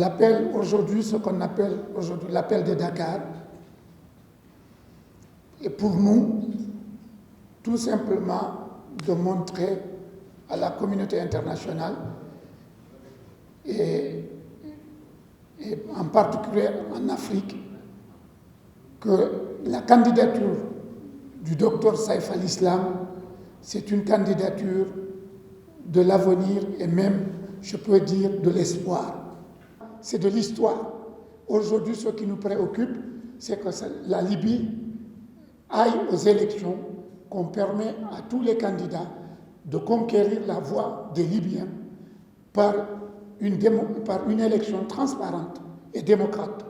l'appel aujourd'hui, ce qu'on appelle aujourd'hui l'appel de Dakar, est pour nous tout simplement de montrer à la communauté internationale et en particulier en Afrique que la candidature du docteur Saïf al-Islam, c'est une candidature de l'avenir et même, je peux dire, de l'espoir. C'est de l'histoire. Aujourd'hui, ce qui nous préoccupe, c'est que la Libye aille aux élections, qu'on permet à tous les candidats de conquérir la voix des Libyens par une élection transparente et démocrate.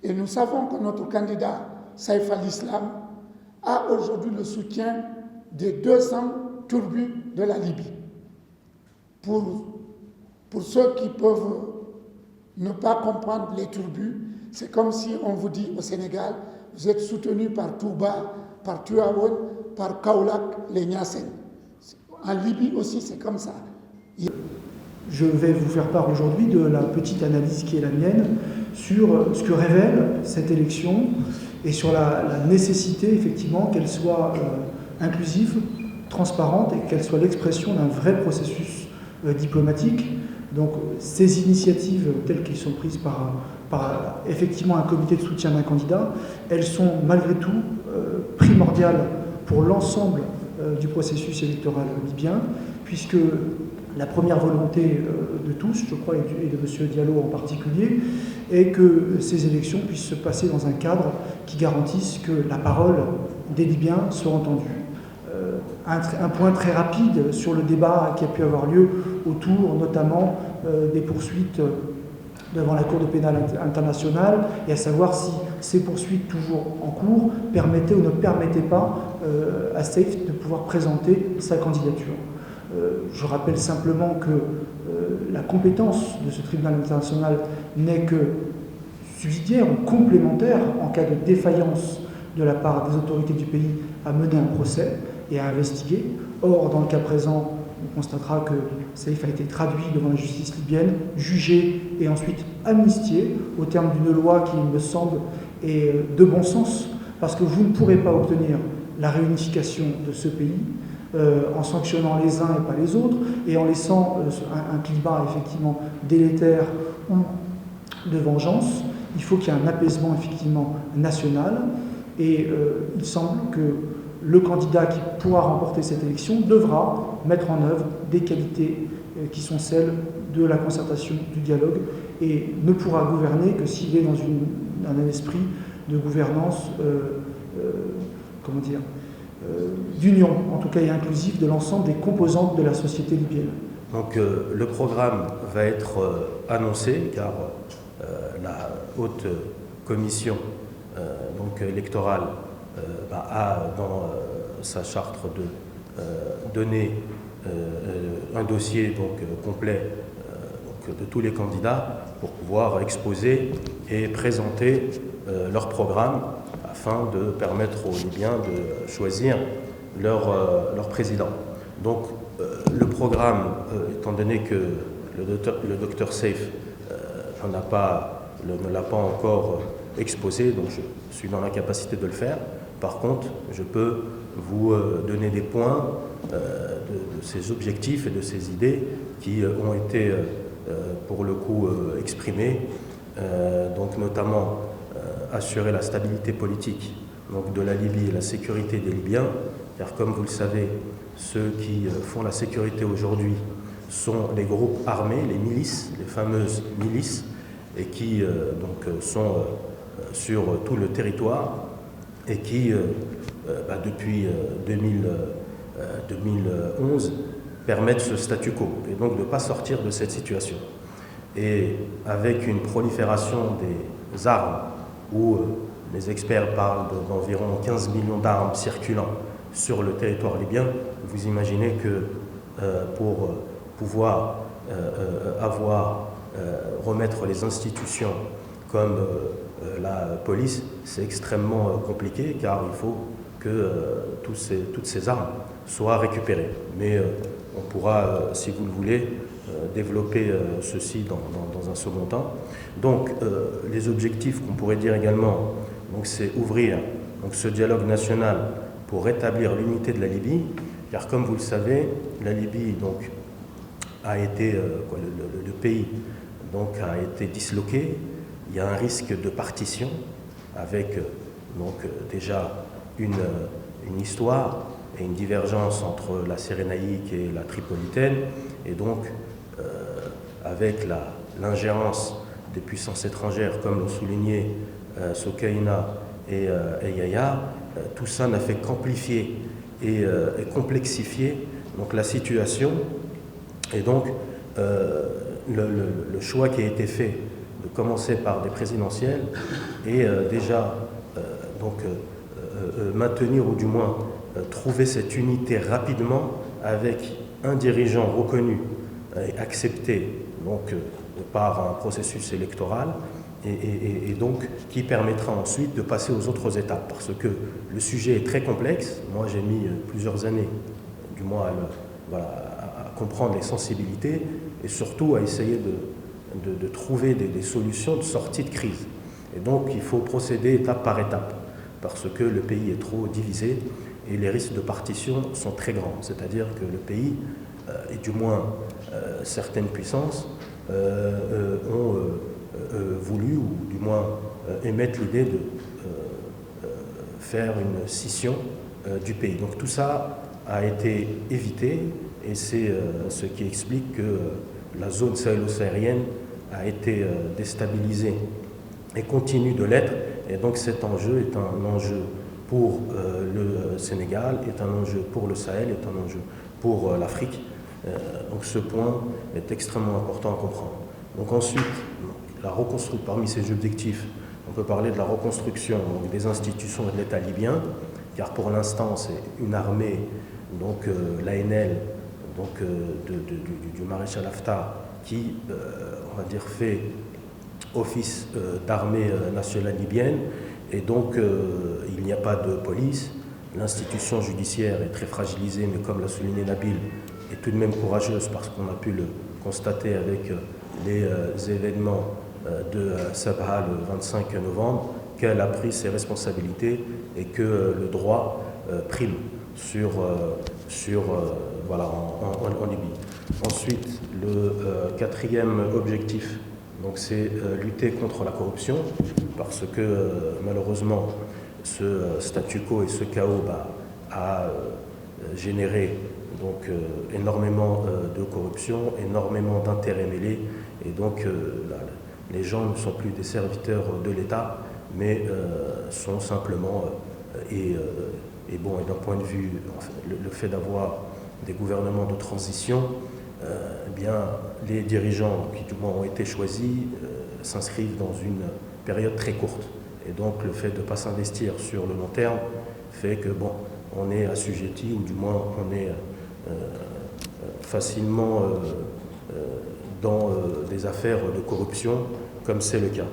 Et nous savons que notre candidat, Saïf al-Islam, a aujourd'hui le soutien des 200 turbus de la Libye. Pour ceux qui peuvent ne pas comprendre les turbus, c'est comme si on vous dit au Sénégal, vous êtes soutenu par Touba, par Tuaoun, par Kaolack, les Niassènes. En Libye aussi, c'est comme ça. Je vais vous faire part aujourd'hui de la petite analyse qui est la mienne sur ce que révèle cette élection et sur la nécessité, effectivement, qu'elle soit inclusive, transparente et qu'elle soit l'expression d'un vrai processus diplomatique. Donc, ces initiatives telles qu'elles sont prises par effectivement un comité de soutien d'un candidat, elles sont malgré tout primordiales pour l'ensemble du processus électoral libyen, puisque la première volonté de tous, je crois, et de M. Diallo en particulier, est que ces élections puissent se passer dans un cadre qui garantisse que la parole des Libyens soit entendue. Un point très rapide sur le débat qui a pu avoir lieu autour notamment des poursuites devant la Cour de pénale internationale, et à savoir si ces poursuites toujours en cours permettaient ou ne permettaient pas à Saïf de pouvoir présenter sa candidature. Je rappelle simplement que la compétence de ce tribunal international n'est que subsidiaire ou complémentaire en cas de défaillance de la part des autorités du pays à mener un procès et à investiguer. Or, dans le cas présent, on constatera que Saïf a été traduit devant la justice libyenne, jugé et ensuite amnistié au terme d'une loi qui, il me semble, est de bon sens, parce que vous ne pourrez pas obtenir la réunification de ce pays en sanctionnant les uns et pas les autres, et en laissant un climat effectivement délétère ou de vengeance. Il faut qu'il y ait un apaisement effectivement national, et il semble que le candidat qui pourra remporter cette élection devra mettre en œuvre des qualités qui sont celles de la concertation, du dialogue, et ne pourra gouverner que s'il est dans un esprit de gouvernance, d'union, en tout cas, et inclusive de l'ensemble des composantes de la société libyenne. Donc le programme va être annoncé, car la haute commission électorale a dans sa charte de donner un dossier complet de tous les candidats pour pouvoir exposer et présenter leur programme afin de permettre aux Libyens de choisir leur président. Donc le programme, étant donné que le docteur Saïf ne l'a pas encore exposé, donc je suis dans l'incapacité de le faire. Par contre, je peux vous donner des points de ces objectifs et de ces idées qui ont été pour le coup exprimés, donc notamment assurer la stabilité politique de la Libye et la sécurité des Libyens, car comme vous le savez, ceux qui font la sécurité aujourd'hui sont les groupes armés, les milices, les fameuses milices, et qui sont sur tout le territoire et qui, depuis 2011, permettent ce statu quo, et donc de ne pas sortir de cette situation. Et avec une prolifération des armes, où les experts parlent d'environ 15 millions d'armes circulant sur le territoire libyen, vous imaginez que pour pouvoir remettre les institutions comme la police, c'est extrêmement compliqué, car il faut que toutes ces armes soient récupérées. Mais on pourra, si vous le voulez, développer ceci dans un second temps. Donc, les objectifs qu'on pourrait dire également, c'est ouvrir ce dialogue national pour rétablir l'unité de la Libye, car comme vous le savez, la Libye a été, le pays a été disloqué. Il y a un risque de partition avec déjà une histoire et une divergence entre la Cyrénaïque et la Tripolitaine, et donc avec l'ingérence des puissances étrangères, comme l'ont souligné Sokaina et Yahya, tout ça n'a fait qu'amplifier et complexifier la situation. Et donc le choix qui a été fait de commencer par des présidentielles et déjà maintenir ou du moins trouver cette unité rapidement avec un dirigeant reconnu et accepté par un processus électoral et donc qui permettra ensuite de passer aux autres étapes, parce que le sujet est très complexe. Moi j'ai mis plusieurs années du moins à comprendre les sensibilités et surtout à essayer de trouver des solutions de sortie de crise. Et donc il faut procéder étape par étape, parce que le pays est trop divisé et les risques de partition sont très grands. C'est-à-dire que le pays, et du moins certaines puissances, ont voulu, ou du moins émettent l'idée de faire une scission du pays. Donc tout ça a été évité, et c'est ce qui explique que la zone sahélo-saharienne a été déstabilisée et continue de l'être. Et donc cet enjeu est un enjeu pour le Sénégal, est un enjeu pour le Sahel, est un enjeu pour l'Afrique. Donc ce point est extrêmement important à comprendre. Donc ensuite, parmi ces objectifs, on peut parler de la reconstruction des institutions et de l'État libyen, car pour l'instant c'est une armée, l'ANL, du maréchal Haftar, qui, on va dire, fait office d'armée nationale libyenne, et donc il n'y a pas de police. L'institution judiciaire est très fragilisée, mais comme l'a souligné Nabil, est tout de même courageuse, parce qu'on a pu le constater avec les événements de Sabha le 25 novembre, qu'elle a pris ses responsabilités et que le droit prime en Libye. Ensuite, le quatrième objectif, c'est lutter contre la corruption, parce que malheureusement ce statu quo et ce chaos a généré énormément de corruption, énormément d'intérêts mêlés, et donc les gens ne sont plus des serviteurs de l'État, mais sont simplement et d'un point de vue, le fait d'avoir des gouvernements de transition, les dirigeants qui du moins ont été choisis s'inscrivent dans une période très courte, et donc le fait de ne pas s'investir sur le long terme fait que on est assujetti, ou du moins on est facilement dans des affaires de corruption, comme c'est le cas.